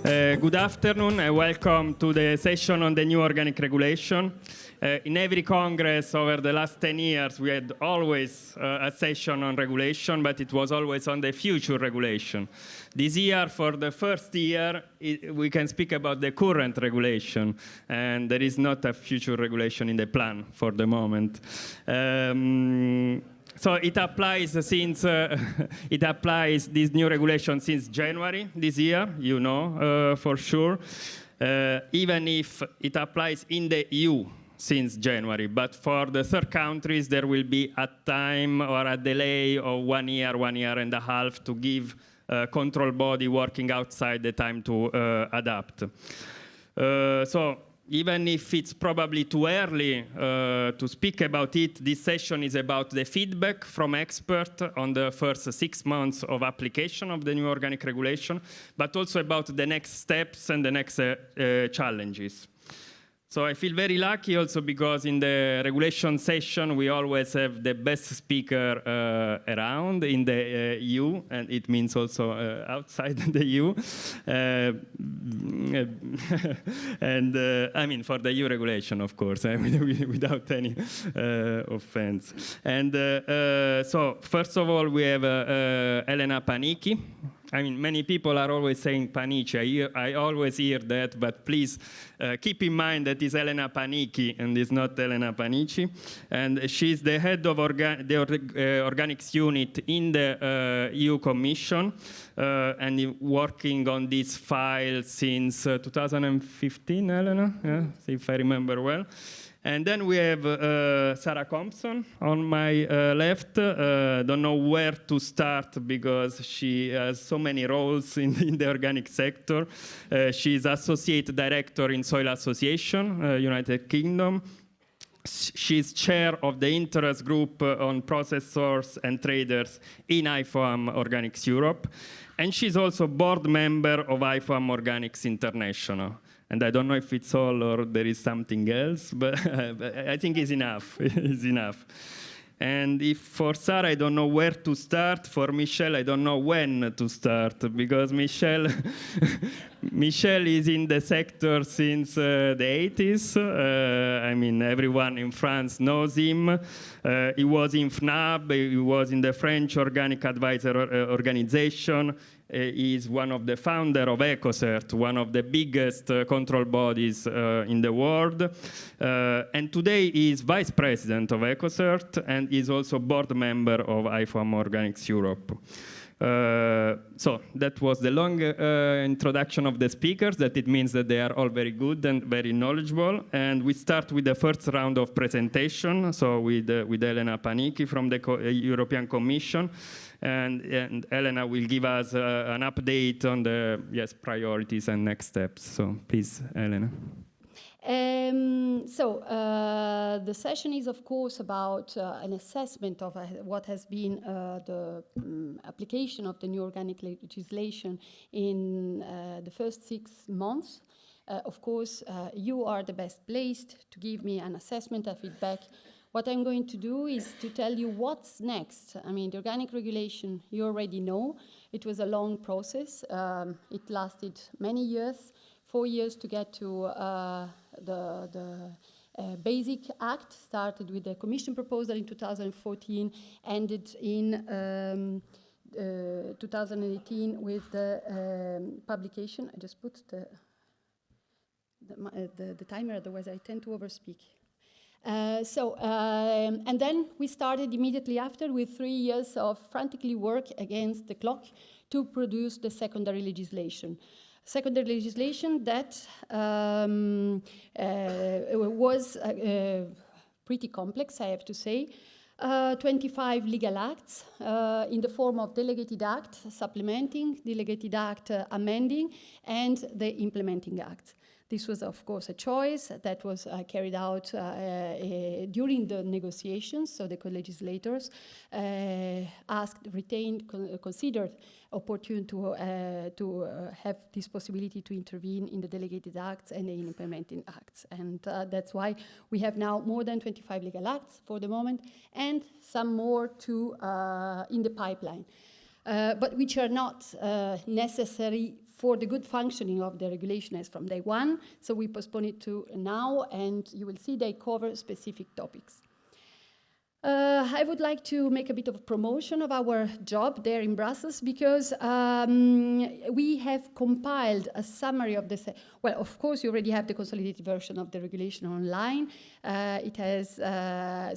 Good afternoon and welcome to the session on the new organic regulation. In every Congress over the last 10 years, we had always a session on regulation, but it was always on the future regulation. This year, for the first year, we can speak about the current regulation, and there is not a future regulation in the plan for the moment. So it applies since it applies this new regulation since January this year, you know, for sure. Even if it applies in the EU since January, but for the third countries there will be a time or a delay of 1 year, 1 year and a half to give control body working outside the time to adapt. So even if it's probably too early to speak about it, this session is about the feedback from experts on the first 6 months of application of the new organic regulation, but also about the next steps and the next challenges. So I feel very lucky also because in the regulation session we always have the best speaker around in the EU, and it means also outside the EU. And I mean for the EU regulation, of course, without any offense. And so first of all we have Elena Panichi. I mean, many people are always saying Panichi. I always hear that, but please keep in mind that it's Elena Panichi and it's not Elena Panichi. And she's the head of the organics unit in the EU Commission and working on this file since 2015, Elena, yeah, if I remember well. And then we have Sarah Compson on my left. Don't know where to start because she has so many roles in the organic sector. She's Associate Director in Soil Association, United Kingdom. She's chair of the interest group on processors and traders in IFOAM Organics Europe. And she's also board member of IFOAM Organics International. And I don't know if it's all or there is something else, but I think it's enough. It's enough. And if for Sarah, I don't know where to start. For Michel, I don't know when to start, because Michel is in the sector since the 80s. I mean, everyone in France knows him. He was in FNAB, he was in the French Organic Advisor Organization. He is one of the founders of Ecocert, one of the biggest control bodies in the world. And today he is vice president of Ecocert and is also board member of IFOAM Organics Europe. So that was the long introduction of the speakers. That it means that they are all very good and very knowledgeable. And we start with the first round of presentation. So with Elena Panichi from the European Commission. And Elena will give us an update on the priorities and next steps. So please, Elena. The session is, of course, about an assessment of what has been the application of the new organic legislation in the first 6 months. Of course, you are the best placed to give me an assessment and feedback. What I'm going to do is to tell you what's next. I mean, the organic regulation, you already know. It was a long process. It lasted many years, 4 years to get to the Basic Act, started with the Commission proposal in 2014, ended in 2018 with the publication. I just put the timer, otherwise I tend to overspeak. And then we started immediately after with 3 years of frantically work against the clock to produce the secondary legislation. Secondary legislation that was pretty complex, I have to say. 25 legal acts in the form of Delegated Act supplementing, Delegated Act amending, and the implementing acts. This was, of course, a choice that was carried out during the negotiations. So the co-legislators considered opportune to have this possibility to intervene in the delegated acts and the implementing acts. And that's why we have now more than 25 legal acts for the moment, and some more in the pipeline. But which are not necessary for the good functioning of the regulation as from day one. So we postpone it to now, and you will see they cover specific topics. I would like to make a bit of a promotion of our job there in Brussels, because we have compiled a summary of the... Well, of course, you already have the consolidated version of the regulation online. It has...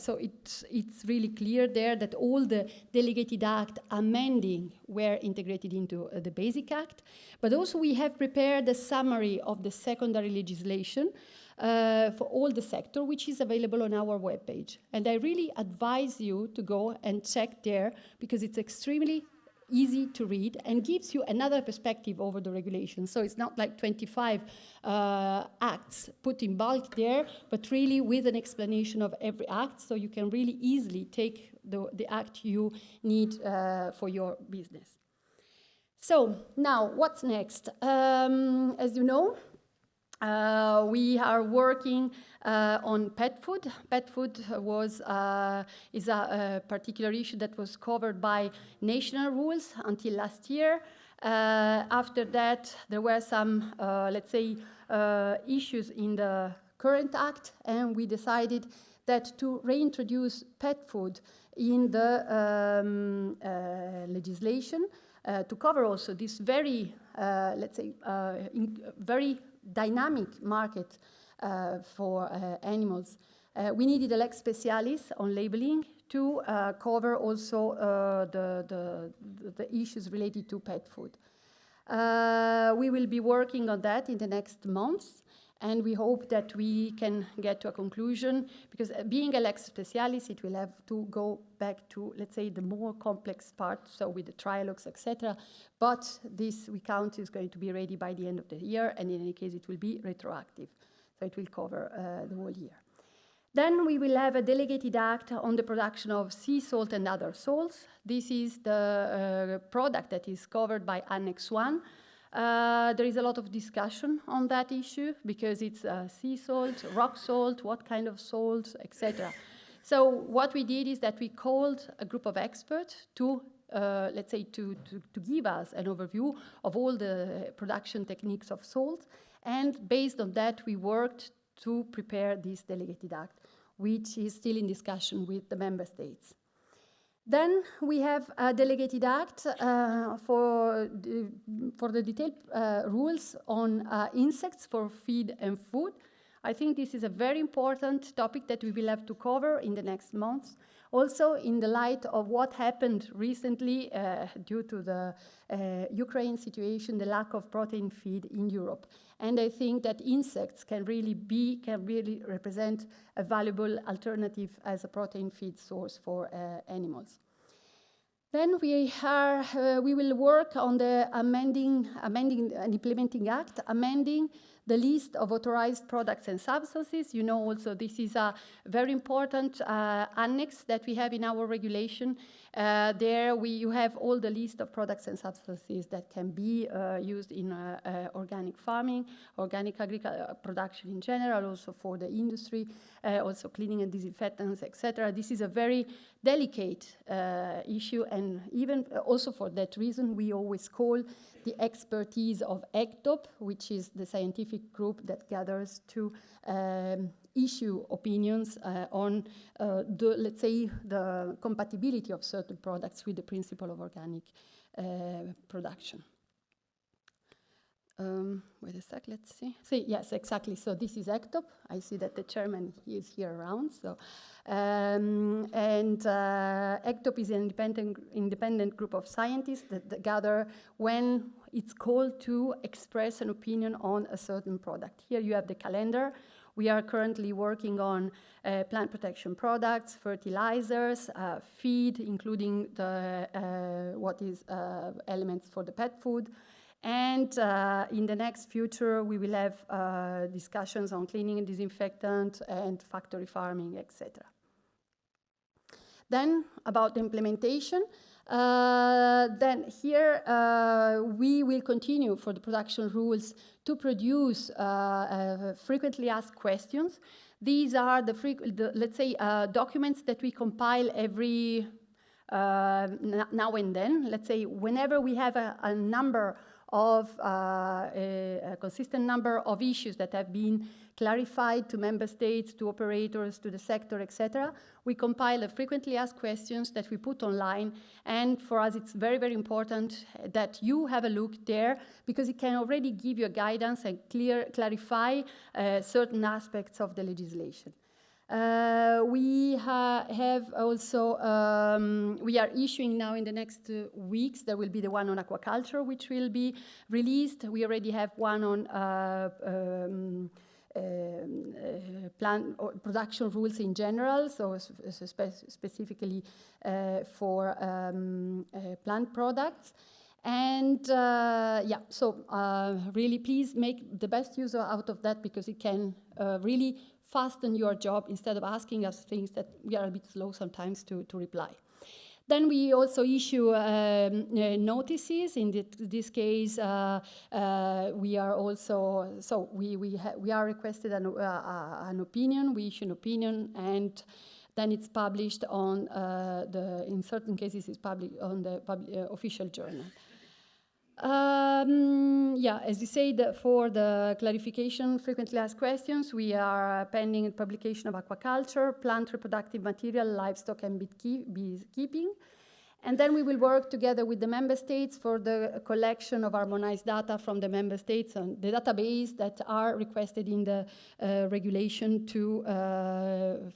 so it's really clear there that all the Delegated Act amending were integrated into the Basic Act. But also we have prepared a summary of the secondary legislation for all the sector, which is available on our webpage. And I really advise you to go and check there, because it's extremely easy to read and gives you another perspective over the regulation. So it's not like 25 acts put in bulk there, but really with an explanation of every act, so you can really easily take the act you need for your business. So now, what's next? As you know, we are working on pet food. Pet food is a particular issue that was covered by national rules until last year. After that, there were some, let's say, issues in the current act, and we decided that to reintroduce pet food in the legislation to cover also this very, let's say, very dynamic market for animals. We needed a lex specialis on labeling to cover also the issues related to pet food. We will be working on that in the next months, and we hope that we can get to a conclusion, because being a lex specialis, it will have to go back to, let's say, the more complex part, so with the trialogues, etc. But this, we count, is going to be ready by the end of the year, and in any case, it will be retroactive. So it will cover the whole year. Then we will have a delegated act on the production of sea salt and other salts. This is the product that is covered by Annex 1. There is a lot of discussion on that issue, because it's sea salt, rock salt, what kind of salt, etc. So what we did is that we called a group of experts to, let's say, to give us an overview of all the production techniques of salt. And based on that, we worked to prepare this delegated act, which is still in discussion with the member states. Then we have a delegated act for the detailed rules on insects for feed and food. I think this is a very important topic that we will have to cover in the next months. Also, in the light of what happened recently due to the Ukraine situation, the lack of protein feed in Europe. And I think that insects can really represent a valuable alternative as a protein feed source for animals. Then we will work on the amending and implementing act, amending the list of authorized products and substances. You know, also this is a very important annex that we have in our regulation. There you have all the list of products and substances that can be used in organic farming, organic agriculture production in general, also for the industry, also cleaning and disinfectants, etc. This is a very delicate issue, and even also for that reason, we always call the expertise of IGOP, which is the scientific group that gathers to issue opinions on let's say, the compatibility of certain products with the principle of organic production. Wait a sec, let's see. Yes, exactly. So this is IGOP. I see that the chairman is here around. So, and IGOP is an independent group of scientists that gather when it's called to express an opinion on a certain product. Here you have the calendar. We are currently working on plant protection products, fertilizers, feed, including the elements for the pet food. And in the next future, we will have discussions on cleaning and disinfectant and factory farming, etc. Then about the implementation. Then here we will continue for the production rules to produce frequently asked questions. These are let's say, documents that we compile every now and then. Let's say whenever we have a number of a consistent number of issues that have been clarified to member states, to operators, to the sector, etc. We compile the frequently asked questions that we put online, and for us it's very, very important that you have a look there, because it can already give you a guidance and clarify certain aspects of the legislation. We have also, we are issuing now in the next weeks, there will be the one on aquaculture, which will be released. We already have one on plant or production rules in general, so specifically for plant products. And yeah, so really please make the best use out of that, because it can really fasten your job instead of asking us things that we are a bit slow sometimes to reply. Then we also issue notices. In this case, we are also, so we are requested an opinion, we issue an opinion, and then it's published on in certain cases it's published on the official journal. Yeah, as you said, for the clarification, frequently asked questions, we are pending publication of aquaculture, plant reproductive material, livestock and beekeeping. And then we will work together with the member states for the collection of harmonized data from the member states on the database that are requested in the regulation to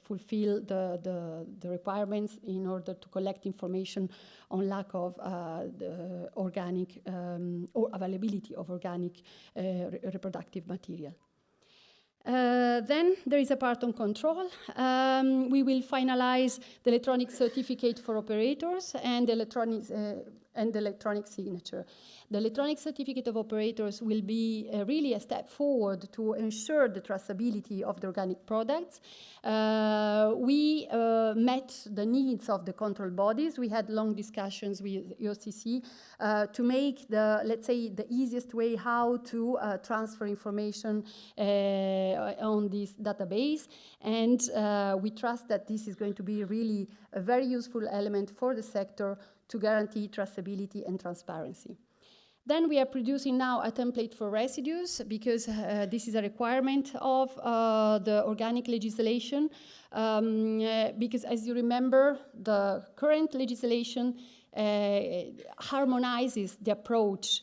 fulfill the requirements in order to collect information on lack of the organic or availability of organic reproductive material. Then there is a part on control. We will finalize the electronic certificate for operators and electronic signature. The electronic certificate of operators will be really a step forward to ensure the traceability of the organic products. We met the needs of the control bodies. We had long discussions with EOCC to make let's say, the easiest way how to transfer information on this database. And we trust that this is going to be really a very useful element for the sector to guarantee traceability and transparency. Then we are producing now a template for residues, because this is a requirement of the organic legislation, because as you remember, the current legislation harmonizes the approach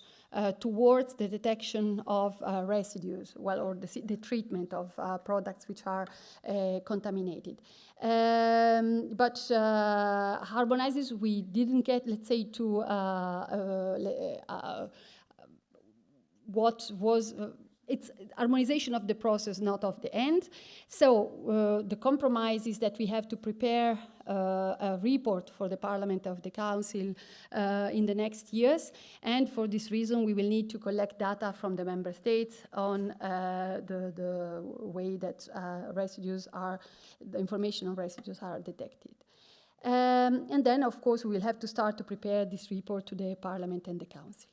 towards the detection of residues, well, or the treatment of products which are contaminated. But harmonizes, we didn't get, let's say, to what was, it's harmonization of the process, not of the end. So the compromise is that we have to prepare a report for the Parliament of the Council in the next years. And for this reason, we will need to collect data from the member states on the way that residues are, the information on residues are detected. And then, of course, we will have to start to prepare this report to the Parliament and the Council.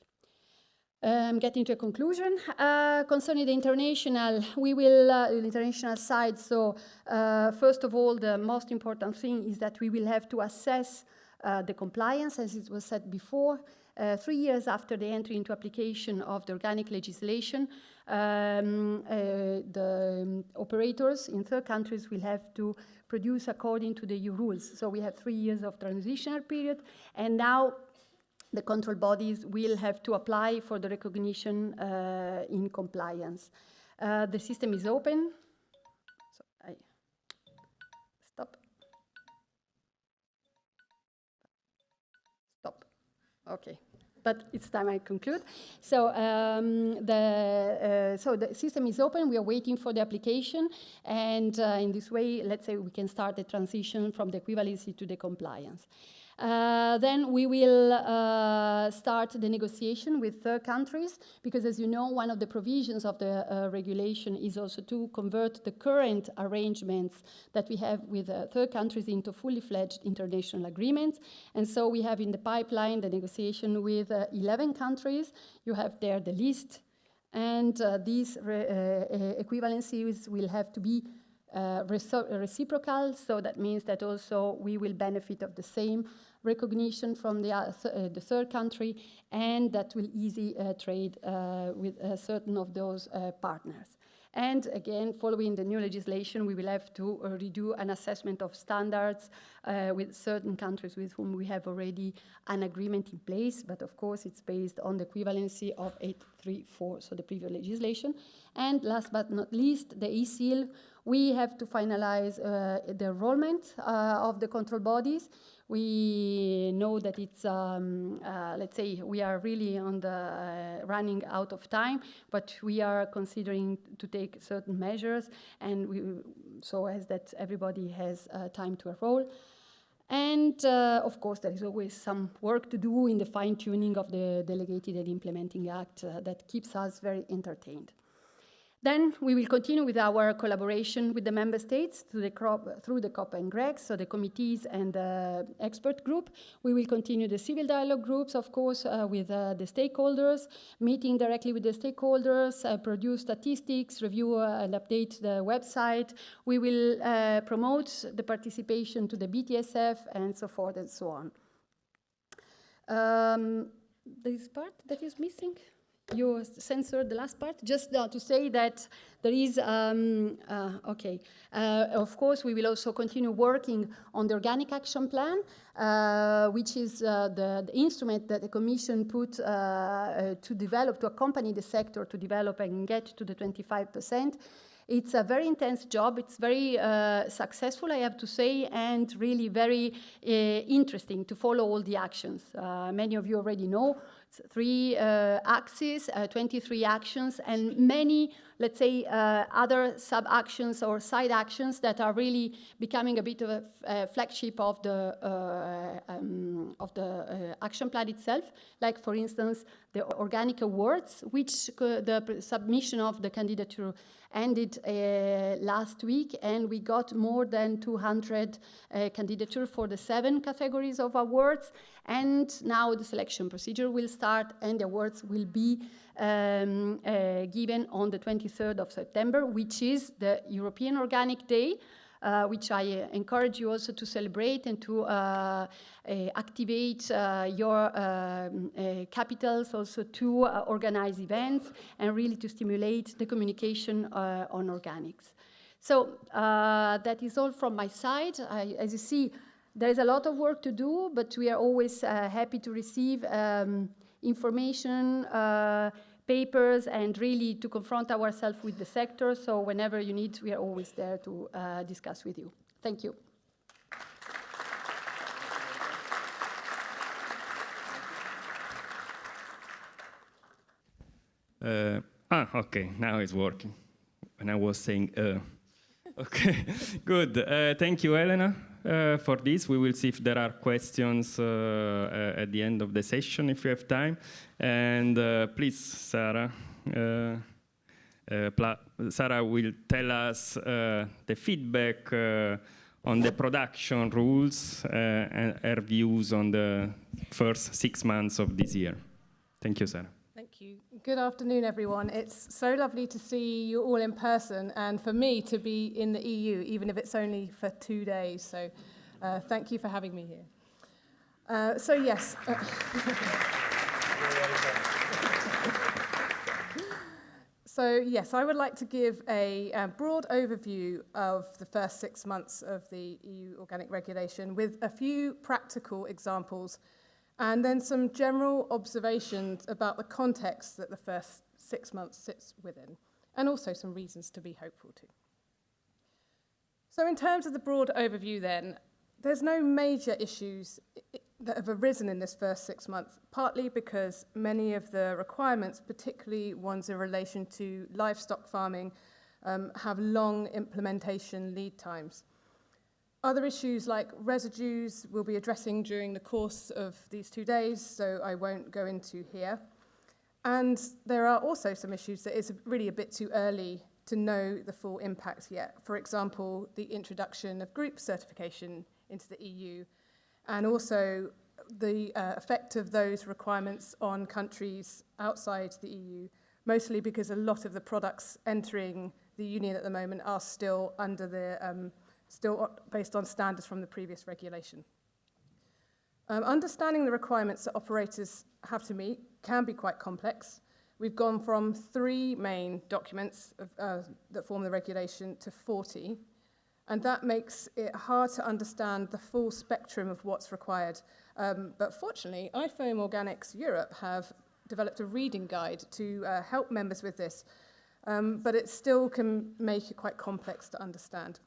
Getting to a conclusion. Concerning the international, we will, the international side, so first of all, the most important thing is that we will have to assess the compliance, as it was said before. 3 years after the entry into application of the organic legislation, the operators in third countries will have to produce according to the EU rules. So we have 3 years of transitional period, and now the control bodies will have to apply for the recognition in compliance. The system is open. So I stop. Stop. Okay. But it's time I conclude. So the system is open. We are waiting for the application, and in this way, let's say we can start the transition from the equivalency to the compliance. Then we will start the negotiation with third countries, because as you know, one of the provisions of the regulation is also to convert the current arrangements that we have with third countries into fully fledged international agreements. And so we have in the pipeline the negotiation with 11 countries. You have there the list, and these equivalencies will have to be reciprocal, so that means that also we will benefit of the same recognition from the third country, and that will easy trade with certain of those partners. And again, following the new legislation, we will have to redo an assessment of standards with certain countries with whom we have already an agreement in place, but of course it's based on the equivalency of 834, so the previous legislation. And last but not least, the e-seal. We have to finalize the enrollment of the control bodies. We know that it's, let's say, we are really on the running out of time, but we are considering to take certain measures, and so as that everybody has time to enroll. And of course, there is always some work to do in the fine-tuning of the Delegated and Implementing Act that keeps us very entertained. Then we will continue with our collaboration with the member states through the COP and GREG, so the committees and the expert group. We will continue the civil dialogue groups, of course, with the stakeholders, meeting directly with the stakeholders, produce statistics, review and update the website. We will promote the participation to the BTSF and so forth and so on. This part that is missing? You censored the last part. Just to say that there is, of course, we will also continue working on the Organic Action Plan, which is the instrument that the Commission put to develop, to accompany the sector to develop and get to the 25%. It's a very intense job. It's very successful, I have to say, and really very interesting to follow all the actions. Many of you already know. 3 axes, 23 actions, and many, let's say, other sub-actions or side actions that are really becoming a bit of a flagship of the action plan itself. Like, for instance, the organic awards, which the submission of the candidature ended last week, and we got more than 200 candidatures for the 7 categories of awards. And now the selection procedure will start, and the awards will be given on the 23rd of September, which is the European Organic Day, which I encourage you also to celebrate and to activate your capitals also to organize events and really to stimulate the communication on organics. So that is all from my side. As you see, there is a lot of work to do, but we are always happy to receive information, papers, and really to confront ourselves with the sector. So whenever you need, we are always there to discuss with you. Thank you. Okay, now it's working. And I was saying, okay, good. Thank you, Elena, for this. We will see if there are questions at the end of the session, if you have time. And please, Sarah. Sarah will tell us the feedback on the production rules and her views on the first 6 months of this year. Thank you, Sarah. Thank you. Good afternoon, everyone. It's so lovely to see you all in person, and for me to be in the EU, even if it's only for 2 days. So thank you for having me here. So yes. So yes, I would like to give a broad overview of the first 6 months of the EU organic regulation with a few practical examples and then some general observations about the context that the first 6 months sits within, and also some reasons to be hopeful too. So in terms of the broad overview then, there's no major issues that have arisen in this first 6 months, partly because many of the requirements, particularly ones in relation to livestock farming, have long implementation lead times. Other issues like residues we'll be addressing during the course of these 2 days, so I won't go into here. And there are also some issues that it's really a bit too early to know the full impact yet. For example, the introduction of group certification into the EU, and also the effect of those requirements on countries outside the EU, mostly because a lot of the products entering the Union at the moment are still under the still based on standards from the previous regulation. Understanding the requirements that operators have to meet can be quite complex. We've gone from 3 main documents that form the regulation to 40, and that makes it hard to understand the full spectrum of what's required. But fortunately, IFOAM Organics Europe have developed a reading guide to help members with this, but it still can make it quite complex to understand.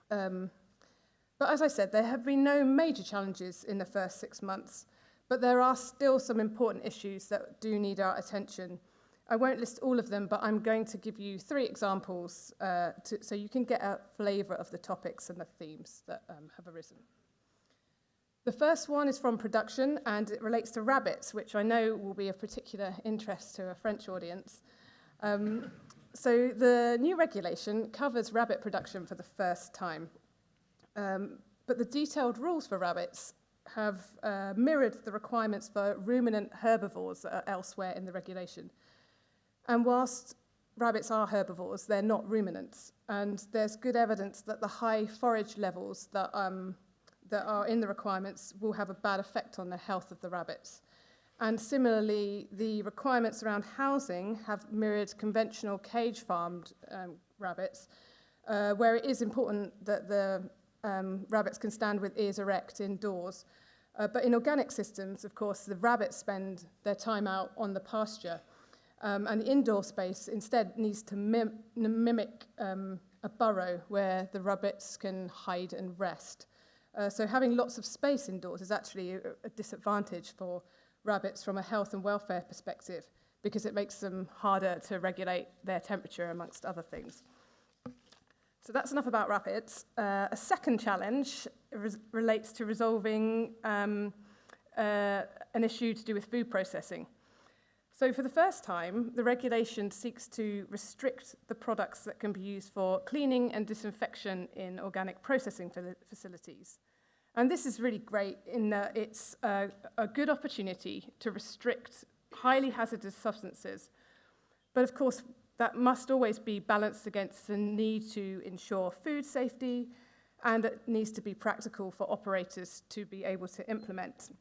But as I said, there have been no major challenges in the first 6 months, but there are still some important issues that do need our attention. I won't list all of them, but I'm going to give you 3 examples so you can get a flavour of the topics and the themes that have arisen. The first one is from production, and it relates to rabbits, which I know will be of particular interest to a French audience. So the new regulation covers rabbit production for the first time. But the detailed rules for rabbits have mirrored the requirements for ruminant herbivores that are elsewhere in the regulation. And whilst rabbits are herbivores, they're not ruminants. And there's good evidence that the high forage levels that are in the requirements will have a bad effect on the health of the rabbits. And similarly, the requirements around housing have mirrored conventional cage-farmed rabbits, where it is important that the rabbits can stand with ears erect indoors. But in organic systems, of course, the rabbits spend their time out on the pasture. And the indoor space instead needs to mimic a burrow where the rabbits can hide and rest. So having lots of space indoors is actually a disadvantage for rabbits from a health and welfare perspective, because it makes them harder to regulate their temperature, amongst other things. So that's enough about rabbits. A second challenge relates to resolving an issue to do with food processing. So for the first time, the regulation seeks to restrict the products that can be used for cleaning and disinfection in organic processing facilities. And this is really great in that it's a good opportunity to restrict highly hazardous substances. But of course, that must always be balanced against the need to ensure food safety, and it needs to be practical for operators to be able to implement.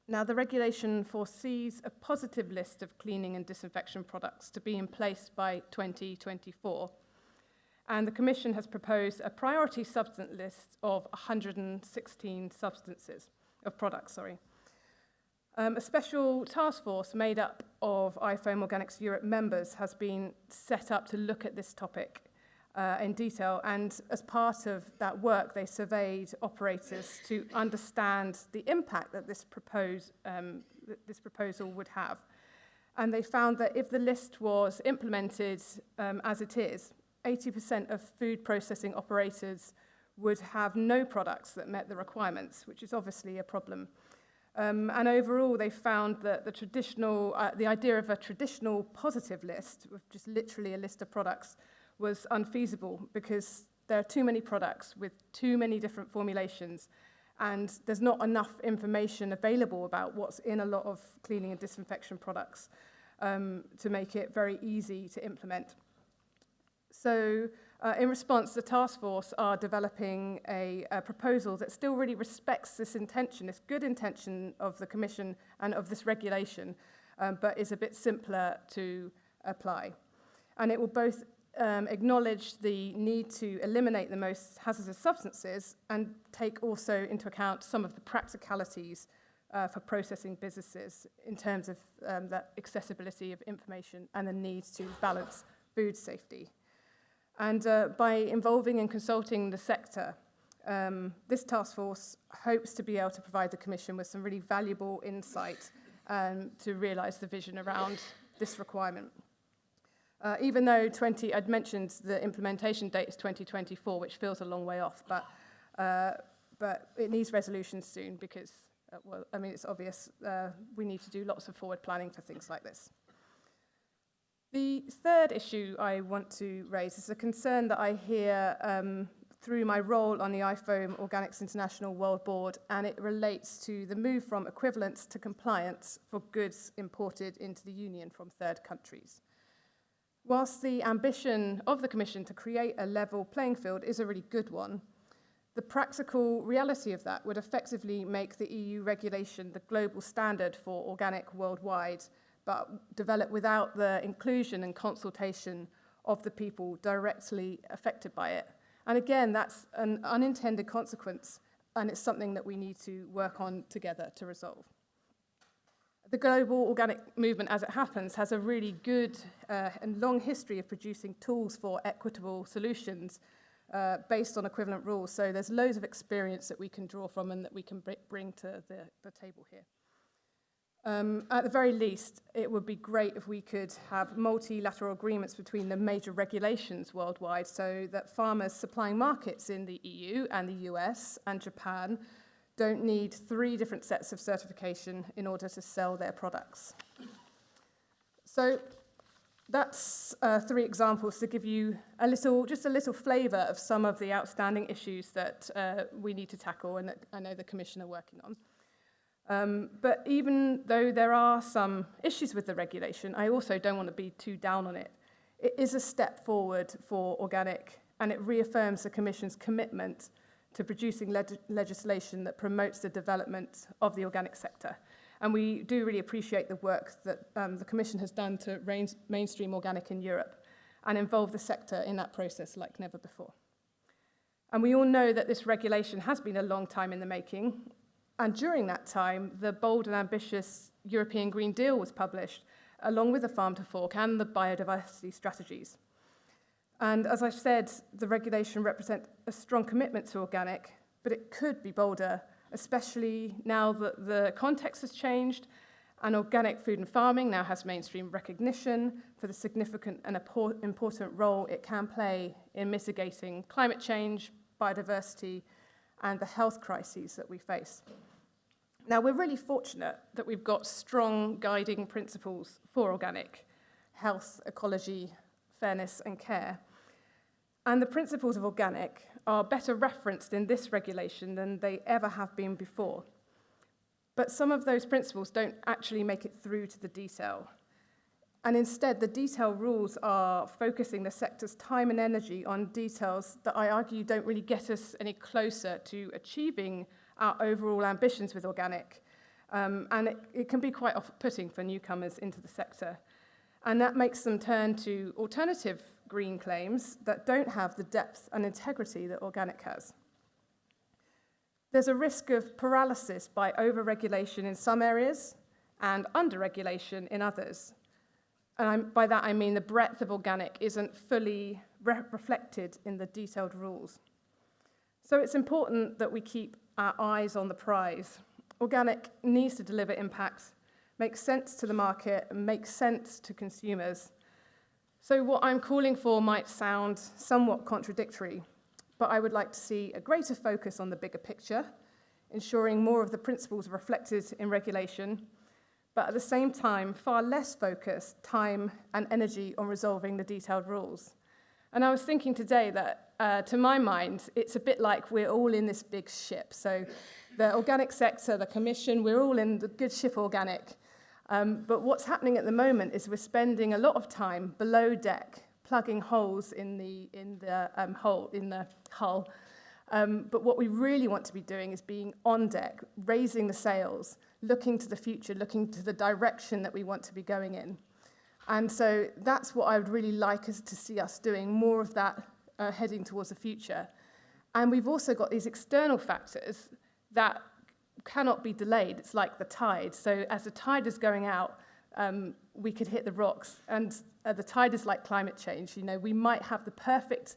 Now, the regulation foresees a positive list of cleaning and disinfection products to be in place by 2024. And the Commission has proposed a priority substance list of 116 products. A special task force made up of IFOAM Organics Europe members has been set up to look at this topic in detail, and as part of that work, they surveyed operators to understand the impact that this proposal would have. And they found that if the list was implemented as it is, 80% of food processing operators would have no products that met the requirements, which is obviously a problem. And overall, they found that the idea of a traditional positive list, with just literally a list of products, was unfeasible because there are too many products with too many different formulations, and there's not enough information available about what's in a lot of cleaning and disinfection products to make it very easy to implement. So in response, the task force are developing a proposal that still really respects this intention, this good intention of the Commission and of this regulation, but is a bit simpler to apply. And it will both acknowledge the need to eliminate the most hazardous substances and take also into account some of the practicalities for processing businesses in terms of that accessibility of information and the need to balance food safety. And by involving and consulting the sector, this task force hopes to be able to provide the Commission with some really valuable insight to realise the vision around this requirement. Even though I'd mentioned the implementation date is 2024, which feels a long way off, but it needs resolution soon because, it's obvious we need to do lots of forward planning for things like this. The third issue I want to raise is a concern that I hear through my role on the IFOAM Organics International World Board, and it relates to the move from equivalence to compliance for goods imported into the Union from third countries. Whilst the ambition of the Commission to create a level playing field is a really good one, the practical reality of that would effectively make the EU regulation the global standard for organic worldwide, but developed without the inclusion and consultation of the people directly affected by it. And again, that's an unintended consequence, and it's something that we need to work on together to resolve. The global organic movement, as it happens, has a really good and long history of producing tools for equitable solutions based on equivalent rules. So there's loads of experience that we can draw from and that we can bring to the table here. At the very least, it would be great if we could have multilateral agreements between the major regulations worldwide so that farmers supplying markets in the EU and the US and Japan don't need 3 different sets of certification in order to sell their products. So that's 3 examples to give you just a little flavour of some of the outstanding issues that we need to tackle and that I know the Commission are working on. But even though there are some issues with the regulation, I also don't want to be too down on it. It is a step forward for organic, and it reaffirms the Commission's commitment to producing legislation that promotes the development of the organic sector. And we do really appreciate the work that the Commission has done to mainstream organic in Europe and involve the sector in that process like never before. And we all know that this regulation has been a long time in the making. And during that time, the bold and ambitious European Green Deal was published, along with the Farm to Fork and the biodiversity strategies. And as I've said, the regulation represents a strong commitment to organic, but it could be bolder, especially now that the context has changed and organic food and farming now has mainstream recognition for the significant and important role it can play in mitigating climate change, biodiversity, and the health crises that we face. Now, we're really fortunate that we've got strong guiding principles for organic: health, ecology, fairness, and care. And the principles of organic are better referenced in this regulation than they ever have been before. But some of those principles don't actually make it through to the detail. And instead, the detail rules are focusing the sector's time and energy on details that I argue don't really get us any closer to achieving our overall ambitions with organic. And it can be quite off-putting for newcomers into the sector. And that makes them turn to alternative green claims that don't have the depth and integrity that organic has. There's a risk of paralysis by over-regulation in some areas and under-regulation in others. And by that I mean the breadth of organic isn't fully reflected in the detailed rules. So it's important that we keep our eyes on the prize. Organic needs to deliver impact, make sense to the market, and make sense to consumers. So what I'm calling for might sound somewhat contradictory, but I would like to see a greater focus on the bigger picture, ensuring more of the principles reflected in regulation, but at the same time, far less focus, time, and energy on resolving the detailed rules. And I was thinking today that, to my mind, it's a bit like we're all in this big ship. So the organic sector, the Commission, we're all in the good ship organic. But what's happening at the moment is we're spending a lot of time below deck, plugging holes in the hull. But what we really want to be doing is being on deck, raising the sails, looking to the future, looking to the direction that we want to be going in. And so that's what I would really like us to see us doing, more of that heading towards the future. And we've also got these external factors that cannot be delayed. It's like the tide. So as the tide is going out, we could hit the rocks. And the tide is like climate change. You know, we might have the perfect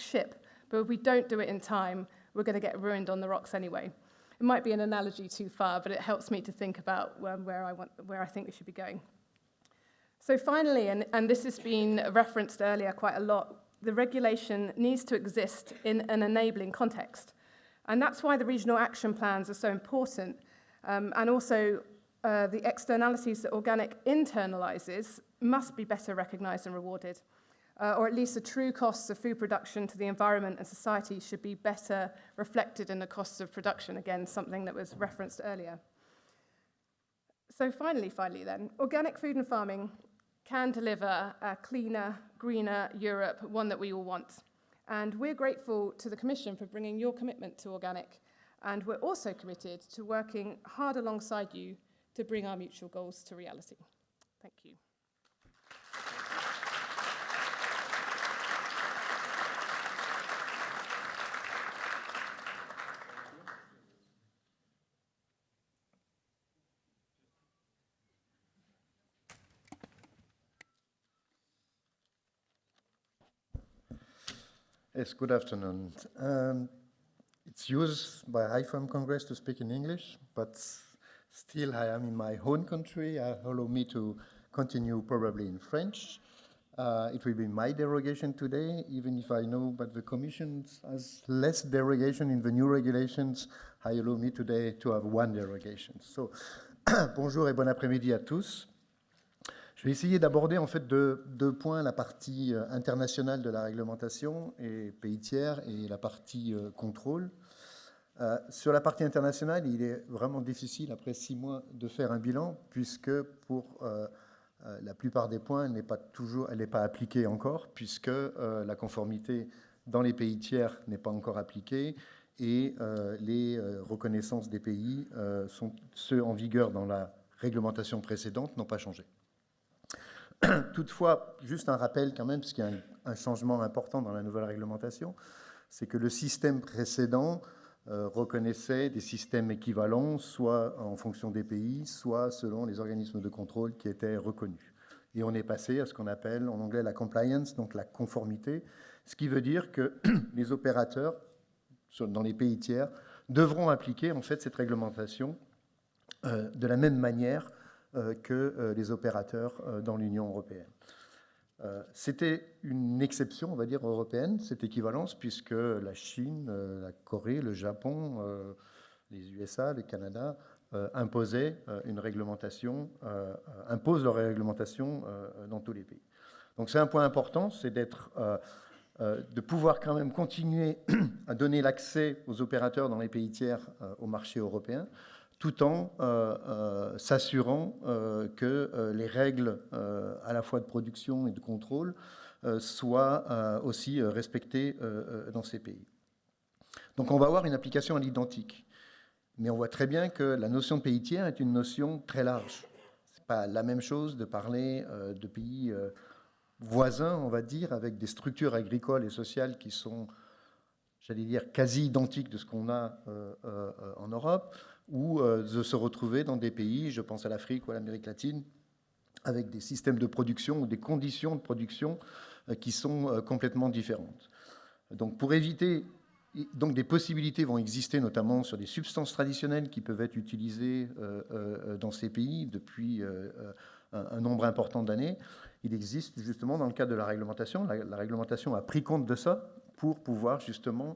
ship, but if we don't do it in time, we're going to get ruined on the rocks anyway. It might be an analogy too far, but it helps me to think about where I think we should be going. So finally, and this has been referenced earlier quite a lot, the regulation needs to exist in an enabling context. And that's why the regional action plans are so important. And also the externalities that organic internalizes must be better recognized and rewarded. Or at least the true costs of food production to the environment and society should be better reflected in the costs of production. Again, something that was referenced earlier. So finally then, organic food and farming can deliver a cleaner, greener Europe, one that we all want. And we're grateful to the Commission for bringing your commitment to organic. And we're also committed to working hard alongside you to bring our mutual goals to reality. Thank you. Yes, good afternoon. It's used by IFOAM Congress to speak in English, but still I am in my own country. Allow me to continue probably in French. It will be my derogation today, even if I know that the Commission has less derogation in the new regulations. I allow me today to have one derogation. So, bonjour et bon après-midi à tous. Je vais essayer d'aborder en fait deux points, la partie internationale de la réglementation et pays tiers et la partie contrôle. Sur la partie internationale, il est vraiment difficile après 6 mois de faire un bilan puisque pour la plupart des points, elle n'est pas appliquée encore puisque la conformité dans les pays tiers n'est pas encore appliquée et les reconnaissances des pays, ceux en vigueur dans la réglementation précédente, n'ont pas changé. Toutefois, juste un rappel quand même, parce qu'il y a un changement important dans la nouvelle réglementation, c'est que le système précédent reconnaissait des systèmes équivalents, soit en fonction des pays, soit selon les organismes de contrôle qui étaient reconnus. Et on est passé à ce qu'on appelle en anglais la compliance, donc la conformité, ce qui veut dire que les opérateurs dans les pays tiers devront appliquer en fait cette réglementation de la même manière que les opérateurs dans l'Union européenne. C'était une exception, on va dire, européenne, cette équivalence, puisque la Chine, la Corée, le Japon, les USA, le Canada imposaient une réglementation, imposent leur réglementation dans tous les pays. Donc c'est un point important, c'est de pouvoir quand même continuer à donner l'accès aux opérateurs dans les pays tiers au marché européen, tout en s'assurant que les règles à la fois de production et de contrôle soient aussi respectées dans ces pays. Donc on va avoir une application à l'identique. Mais on voit très bien que la notion de pays tiers est une notion très large. Ce n'est pas la même chose de parler de pays voisins, on va dire, avec des structures agricoles et sociales qui sont, j'allais dire, quasi identiques de ce qu'on a en Europe, ou de se retrouver dans des pays, je pense à l'Afrique ou à l'Amérique latine, avec des systèmes de production ou des conditions de production qui sont complètement différentes. Donc pour éviter, donc des possibilités vont exister notamment sur des substances traditionnelles qui peuvent être utilisées dans ces pays depuis un nombre important d'années. Il existe justement dans le cadre de la réglementation, la réglementation a pris compte de ça pour pouvoir justement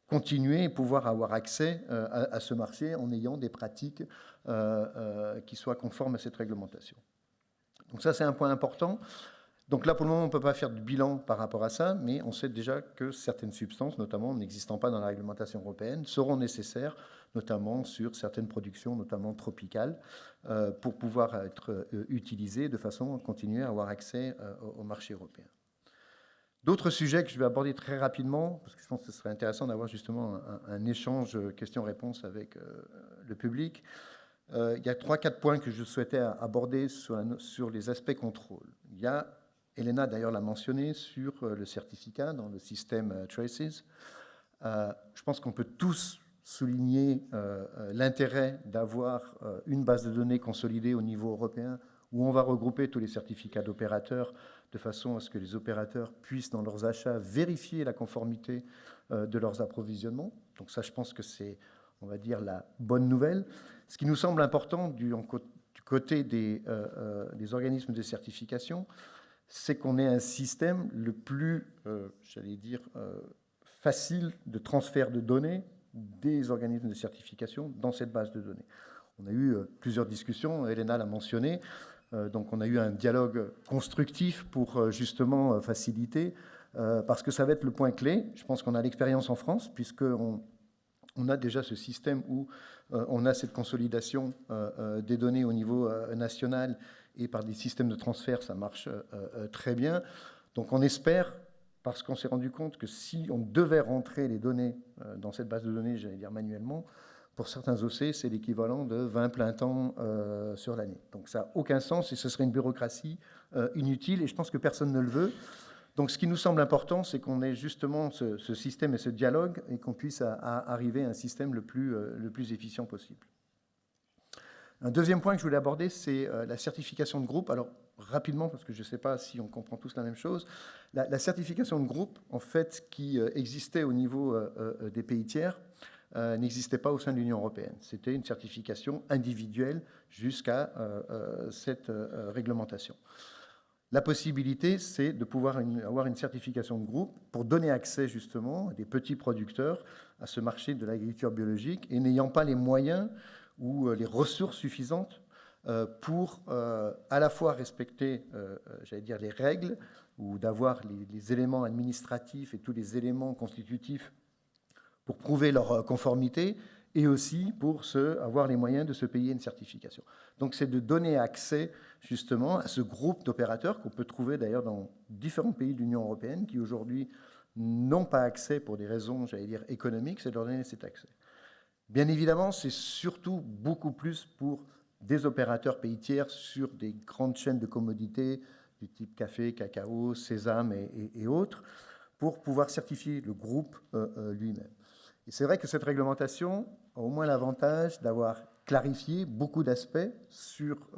continuer et pouvoir avoir accès à ce marché en ayant des pratiques qui soient conformes à cette réglementation. Donc ça, c'est un point important. Donc là, pour le moment, on ne peut pas faire de bilan par rapport à ça, mais on sait déjà que certaines substances, notamment n'existant pas dans la réglementation européenne, seront nécessaires, notamment sur certaines productions, notamment tropicales, pour pouvoir être utilisées de façon à continuer à avoir accès au marché européen. D'autres sujets que je vais aborder très rapidement, parce que je pense que ce serait intéressant d'avoir justement un échange questions-réponses avec le public. Il y a 3-4 points que je souhaitais aborder sur les aspects contrôle. Il y a, Elena d'ailleurs l'a mentionné, sur le certificat dans le système Traces. Je pense qu'on peut tous souligner l'intérêt d'avoir une base de données consolidée au niveau européen où on va regrouper tous les certificats d'opérateurs de façon à ce que les opérateurs puissent, dans leurs achats, vérifier la conformité de leurs approvisionnements. Donc ça, je pense que c'est, on va dire, la bonne nouvelle. Ce qui nous semble important du côté des organismes de certification, c'est qu'on ait un système le plus, j'allais dire, facile de transfert de données des organismes de certification dans cette base de données. On a eu plusieurs discussions, Elena l'a mentionné, donc on a eu un dialogue constructif pour justement faciliter, parce que ça va être le point clé. Je pense qu'on a l'expérience en France, puisqu'on a déjà ce système où on a cette consolidation des données au niveau national et par des systèmes de transfert, ça marche très bien. Donc on espère parce qu'on s'est rendu compte que si on devait rentrer les données dans cette base de données, j'allais dire manuellement, pour certains OC, c'est l'équivalent de 20 plein temps sur l'année. Donc ça n'a aucun sens et ce serait une bureaucratie inutile et je pense que personne ne le veut. Donc ce qui nous semble important, c'est qu'on ait justement ce système et ce dialogue et qu'on puisse arriver à un système le plus efficient possible. Un deuxième point que je voulais aborder, c'est la certification de groupe. Alors, rapidement, parce que je ne sais pas si on comprend tous la même chose, la certification de groupe, en fait, qui existait au niveau des pays tiers, n'existait pas au sein de l'Union européenne. C'était une certification individuelle jusqu'à cette réglementation. La possibilité, c'est de pouvoir avoir une certification de groupe pour donner accès, justement, à des petits producteurs à ce marché de l'agriculture biologique et n'ayant pas les moyens ou les ressources suffisantes pour à la fois respecter, j'allais dire, les règles ou d'avoir les éléments administratifs et tous les éléments constitutifs pour prouver leur conformité et aussi pour avoir les moyens de se payer une certification. Donc c'est de donner accès justement à ce groupe d'opérateurs qu'on peut trouver d'ailleurs dans différents pays de l'Union européenne qui aujourd'hui n'ont pas accès pour des raisons, j'allais dire, économiques, c'est de leur donner cet accès. Bien évidemment, c'est surtout beaucoup plus pour des opérateurs pays tiers sur des grandes chaînes de commodités du type café, cacao, sésame et autres, pour pouvoir certifier le groupe lui-même. Et c'est vrai que cette réglementation a au moins l'avantage d'avoir clarifié beaucoup d'aspects sur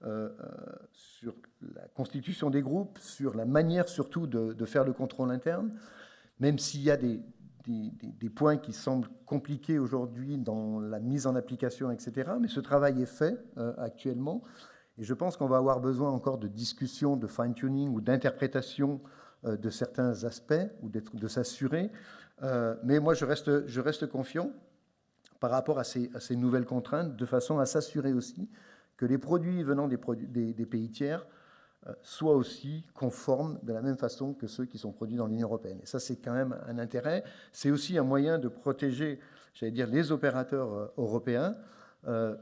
la constitution des groupes, sur la manière surtout de faire le contrôle interne, même s'il y a des points qui semblent compliqués aujourd'hui dans la mise en application, etc. Mais ce travail est fait actuellement. Et je pense qu'on va avoir besoin encore de discussions, de fine-tuning ou d'interprétation de certains aspects ou de s'assurer. Mais moi, je reste confiant par rapport à ces nouvelles contraintes, de façon à s'assurer aussi que les produits venant des pays tiers soient aussi conformes de la même façon que ceux qui sont produits dans l'Union européenne. Et ça, c'est quand même un intérêt. C'est aussi un moyen de protéger, j'allais dire, les opérateurs européens,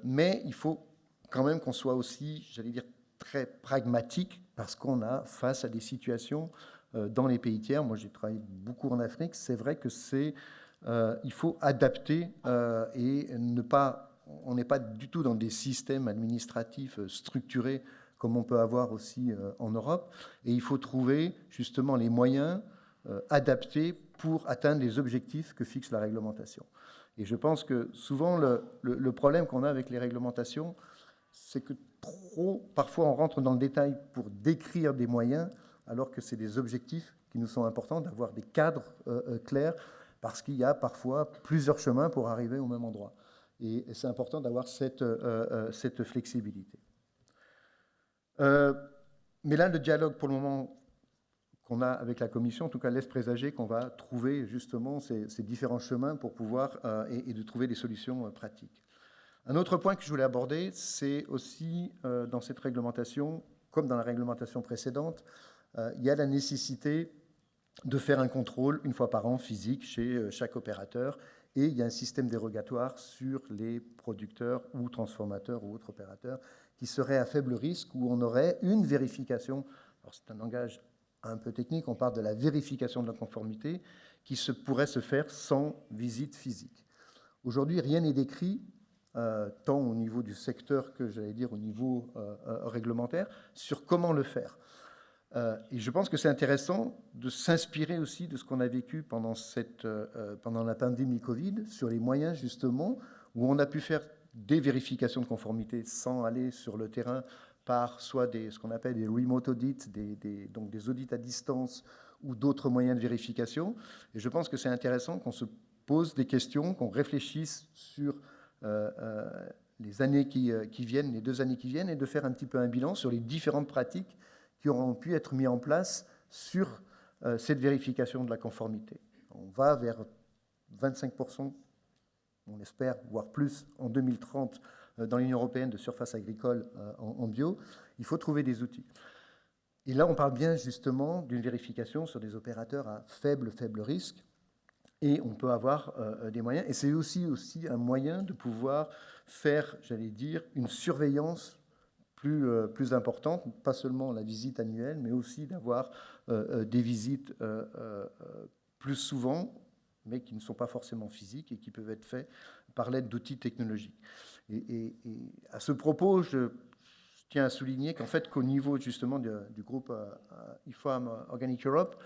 mais il faut quand même qu'on soit aussi, j'allais dire, très pragmatique, parce qu'on a face à des situations dans les pays tiers. Moi, j'ai travaillé beaucoup en Afrique. C'est vrai que il faut adapter et on n'est pas du tout dans des systèmes administratifs structurés comme on peut avoir aussi en Europe. Et il faut trouver justement les moyens adaptés pour atteindre les objectifs que fixe la réglementation. Et je pense que souvent, le problème qu'on a avec les réglementations, c'est que parfois on rentre dans le détail pour décrire des moyens, alors que c'est des objectifs qui nous sont importants, d'avoir des cadres clairs, parce qu'il y a parfois plusieurs chemins pour arriver au même endroit. Et c'est important d'avoir cette flexibilité. Mais là, le dialogue, pour le moment, qu'on a avec la Commission, en tout cas, laisse présager qu'on va trouver justement ces différents chemins pour pouvoir et de trouver des solutions pratiques. Un autre point que je voulais aborder, c'est aussi dans cette réglementation, comme dans la réglementation précédente, il y a la nécessité de faire un contrôle une fois par an physique chez chaque opérateur, et il y a un système dérogatoire sur les producteurs ou transformateurs ou autres opérateurs qui seraient à faible risque, où on aurait une vérification. Alors c'est un langage un peu technique, on parle de la vérification de la conformité qui pourrait se faire sans visite physique. Aujourd'hui, rien n'est décrit, tant au niveau du secteur que, j'allais dire, au niveau réglementaire, sur comment le faire. Et je pense que c'est intéressant de s'inspirer aussi de ce qu'on a vécu pendant la pandémie Covid, sur les moyens justement où on a pu faire des vérifications de conformité sans aller sur le terrain par soit ce qu'on appelle des remote audits, donc des audits à distance ou d'autres moyens de vérification. Et je pense que c'est intéressant qu'on se pose des questions, qu'on réfléchisse sur les années qui viennent, les 2 années qui viennent, et de faire un petit peu un bilan sur les différentes pratiques qui auront pu être mises en place sur cette vérification de la conformité. On va vers 25%, on espère, voire plus, en 2030 dans l'Union européenne de surface agricole en bio. Il faut trouver des outils. Et là, on parle bien justement d'une vérification sur des opérateurs à faible risque, et on peut avoir des moyens. Et c'est aussi un moyen de pouvoir faire, j'allais dire, une surveillance plus importante, pas seulement la visite annuelle, mais aussi d'avoir des visites plus souvent, mais qui ne sont pas forcément physiques et qui peuvent être faites par l'aide d'outils technologiques. Et à ce propos, je tiens à souligner qu'en fait, qu'au niveau justement du groupe IFOAM Organic Europe,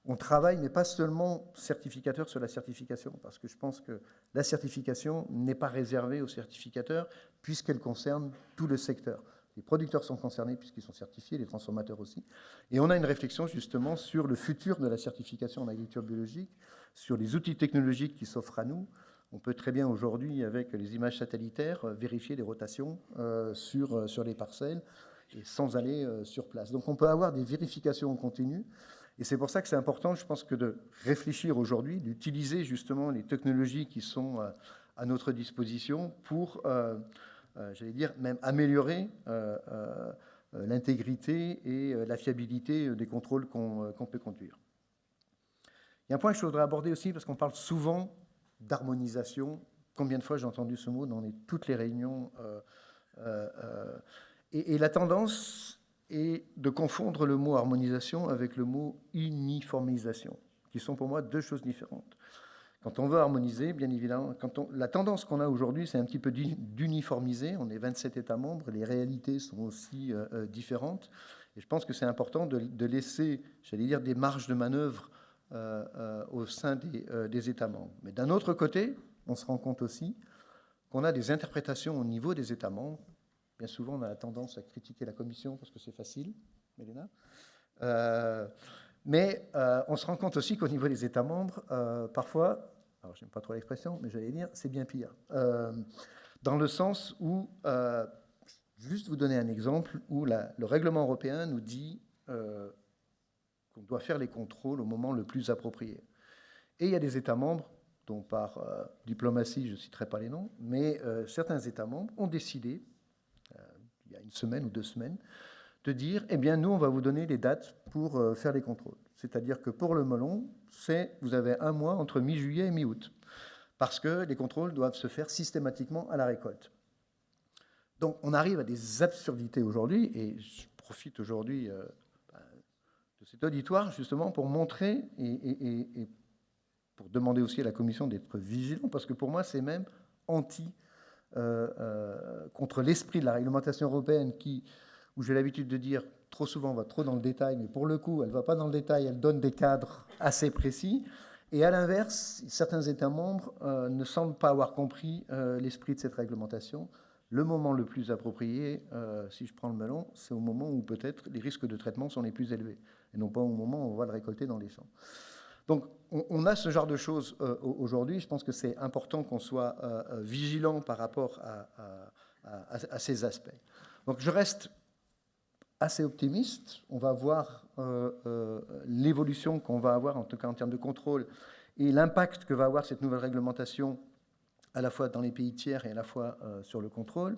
on travaille, mais pas seulement certificateur sur la certification, parce que je pense que la certification n'est pas réservée aux certificateurs, puisqu'elle concerne tout le secteur. Les producteurs sont concernés puisqu'ils sont certifiés, les transformateurs aussi. Et on a une réflexion justement sur le futur de la certification en agriculture biologique, sur les outils technologiques qui s'offrent à nous. On peut très bien aujourd'hui, avec les images satellitaires, vérifier les rotations sur les parcelles et sans aller sur place. Donc on peut avoir des vérifications en continu. Et c'est pour ça que c'est important, je pense, que de réfléchir aujourd'hui, d'utiliser justement les technologies qui sont à notre disposition pour, j'allais dire, même améliorer l'intégrité et la fiabilité des contrôles qu'on peut conduire. Il y a un point que je voudrais aborder aussi, parce qu'on parle souvent d'harmonisation. Combien de fois j'ai entendu ce mot dans toutes les réunions et la tendance est de confondre le mot harmonisation avec le mot uniformisation, qui sont pour moi deux choses différentes. Quand on veut harmoniser, bien évidemment, la tendance qu'on a aujourd'hui, c'est un petit peu d'uniformiser. On est 27 États membres, les réalités sont aussi différentes. Et je pense que c'est important de laisser, j'allais dire, des marges de manœuvre au sein des États membres. Mais d'un autre côté, on se rend compte aussi qu'on a des interprétations au niveau des États membres. Bien souvent, on a la tendance à critiquer la Commission parce que c'est facile, Elena. Mais on se rend compte aussi qu'au niveau des États membres, parfois, alors j'aime pas trop l'expression, mais j'allais dire, c'est bien pire. Dans le sens où, juste vous donner un exemple, où le règlement européen nous dit qu'on doit faire les contrôles au moment le plus approprié. Et il y a des États membres, dont par diplomatie, je ne citerai pas les noms, mais certains États membres ont décidé, il y a une semaine ou 2 semaines, de dire, eh bien, nous, on va vous donner les dates pour faire les contrôles. C'est-à-dire que pour le melon, vous avez un mois entre mi-juillet et mi-août, parce que les contrôles doivent se faire systématiquement à la récolte. Donc, on arrive à des absurdités aujourd'hui, et je profite aujourd'hui de cet auditoire, justement, pour montrer et pour demander aussi à la Commission d'être vigilant, parce que pour moi, c'est même contre l'esprit de la réglementation européenne où j'ai l'habitude de dire, trop souvent, on va trop dans le détail, mais pour le coup, elle ne va pas dans le détail, elle donne des cadres assez précis. Et à l'inverse, certains États membres ne semblent pas avoir compris l'esprit de cette réglementation. Le moment le plus approprié, si je prends le melon, c'est au moment où peut-être les risques de traitement sont les plus élevés, et non pas au moment où on va le récolter dans les champs. Donc, on a ce genre de choses aujourd'hui. Je pense que c'est important qu'on soit vigilant par rapport à ces aspects. Donc, je reste assez optimiste. On va voir l'évolution qu'on va avoir, en tout cas en termes de contrôle, et l'impact que va avoir cette nouvelle réglementation, à la fois dans les pays tiers et à la fois sur le contrôle.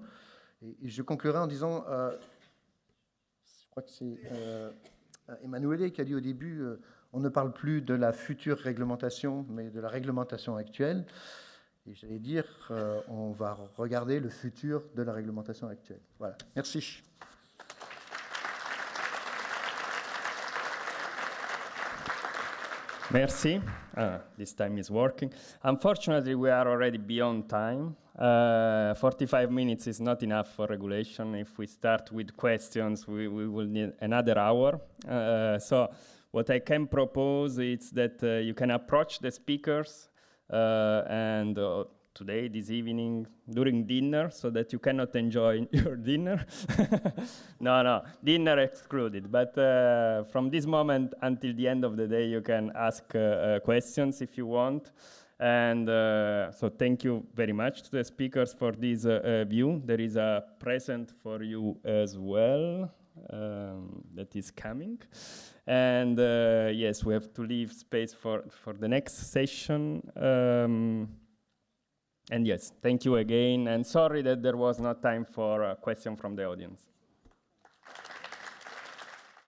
Et je conclurai en disant, je crois que c'est Emanuele qui a dit au début, on ne parle plus de la future réglementation, mais de la réglementation actuelle. Et j'allais dire, on va regarder le futur de la réglementation actuelle. Voilà, merci. Merci. This time is working. Unfortunately, we are already beyond time. 45 minutes is not enough for regulation. If we start with questions, we will need another hour. So what I can propose is that you can approach the speakers and today, this evening, during dinner, so that you cannot enjoy your dinner. No, dinner excluded. But from this moment until the end of the day, you can ask questions if you want. And so thank you very much to the speakers for this view. There is a present for you as well that is coming. And yes, we have to leave space for the next session. And yes, thank you again. And sorry that there was no time for a question from the audience.